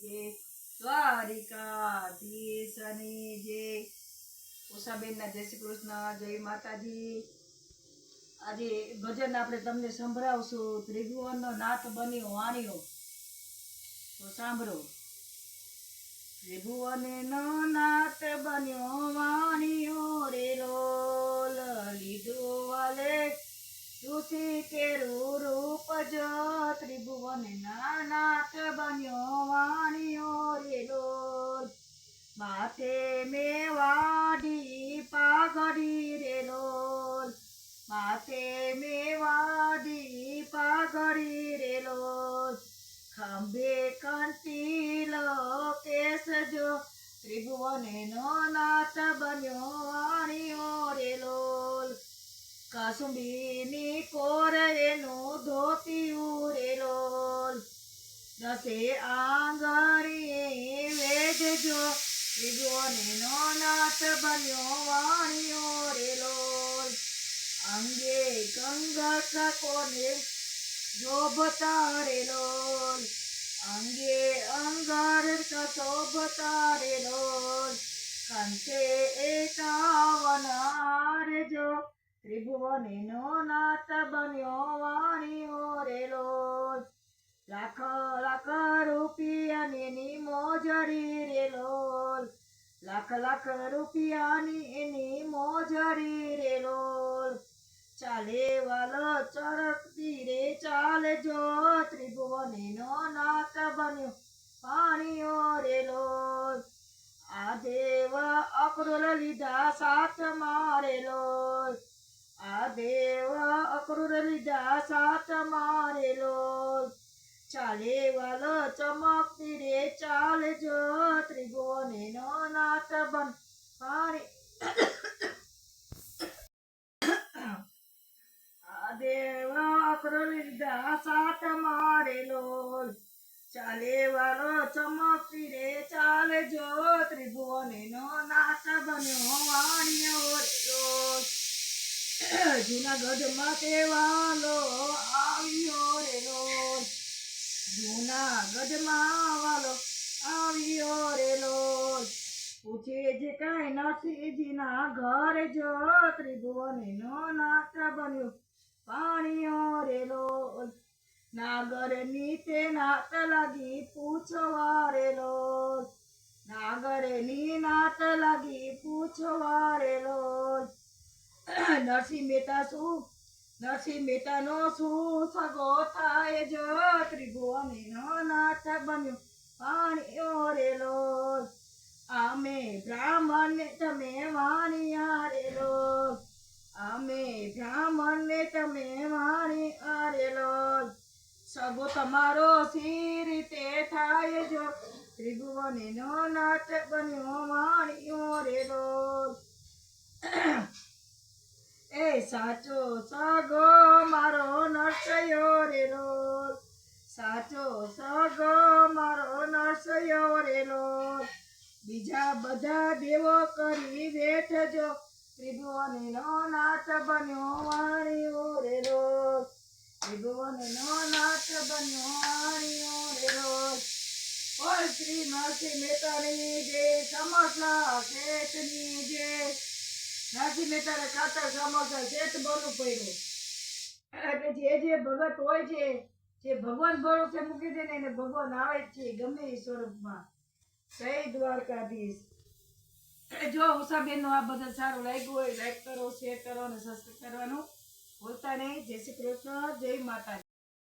જય દ્વારિકાધીશની જય ઉષાબેનના જય શ્રી કૃષ્ણ જય માતાજી। આજે ભજન આપણે તમને સંભળાવશું। ત્રિભુવનનો નાથ બન્યો વાણિયો, તો સાંભળો। ત્રિભુવનનો નાથ બન્યો વાણિયો રે લોલ, લીધો વાલે તુસી કેરું રૂપ જો। ત્રિભુવનના નાથ બન્યો વાણિયો રે લોલ, માથે મેવાડી પાઘડી રે લોલ, માથે મેવાડી પાઘડી રે લોલ, ખંભે કંટીલો કેસ જો। ત્રિભુવનનો નાથ બન્યો વાણિયો રે લોલ, કાસુંબીની કોર એનું ધોતિયું રે લોલ, દસે આંગળી વેદજો। ત્રિભુવનનો નાથ બન્યો વાણિયો રે લોલ, અંગે ગંગા કોને શોભતા રે લોલ, અંગે અંગાર શોભતા રે લોલ, કંઠે 51 હાર જો। ત્રિભુવનનો નાથ બન્યો વાણિયો રે લોલ, લાખ લાખ રૂપિયાની મોજડી રે લોલ, લાખ લાખ રૂપિયાની એની મોજડી રે લોલ, ચાલે વાલો ચરકતી રે ચાલજો। ત્રિભુવનનો નાથ બન્યો વાણિયો રે લોલ, આ દેવ અક્રૂર લીધા સાથ મારે લોલ, આ દેવ અક્રૂર લીધા સાથ મારે લોલ, ચાલે વાલો ચમકતી રે ચાલજો। ત્રિભુવનનો નાથ બન વાણી આ દેવ અક્રૂર લીધા સાથ મારે લોલ, ચાલે વાલો ચમકતી રે ચાલજો। ત્રિભુવનનો નાથ બન્યો વાણિયો રે લોલ, જૂનાગઢમાં વાલો આવ્યો રે લોલ, જૂનાગઢમાં વાલો આવ્યો રે લોલ, પૂછે જે કઈ નરસિંહજીના ઘર જો। ત્રિભુવનનો નાથ બન્યો વાણિયો રે લોલ, નાગરની તે નાત લાગી પૂછવા રે લોલ, નાગરની નાત લાગી પૂછવા રે લોલ, નરસિંહ મહેતાનો શું સગો થાય જો। ત્રિભુવનનો નાથ બન્યો વાણિયો રે લોલ, અમે બ્રાહ્મણ ને તમે વાણિયા રે લોલ, અમે બ્રાહ્મણ ને તમે વાણિયા રે લોલ, સગો તમારો સી રીતે થાય જો। ત્રિભુવનનો નાથ બન્યો વાણિયો રે લોલ, એ સાચો સગો મારો નરસૈયો રે લોલ, સાચો સગો મારો નરસૈયો રે લોલ, બીજા બધા દેવો કરી બેઠજો। ત્રિભુવનનો નાથ બન્યો વાણિયો રે લોલ, ત્રિભુવનનો નાથ બન્યો વાણિયો રે લોલ, બોલ શ્રી નરસિંહ મહેતાની જય, સમોસા શેઠની જય। નરસિંહ મહેતાને ખાતર સમોસા શેઠ બોલવું પડ્યું, એટલે જે ભગત હોય છે, જે ભગવાન ભરોસે મૂકી દે ને એને ભગવાન આવે જ છે ગમે એ સ્વરૂપમાં। જય દ્વારકાધીશ। જો ઉષાબેનનું આ બધું સારું લાગ્યું હોય લાઈક કરો, શેર કરો અને સબસ્ક્રાઈબ કરવાનું ભૂલતા નહીં। જય શ્રી કૃષ્ણ, જય માતાજી।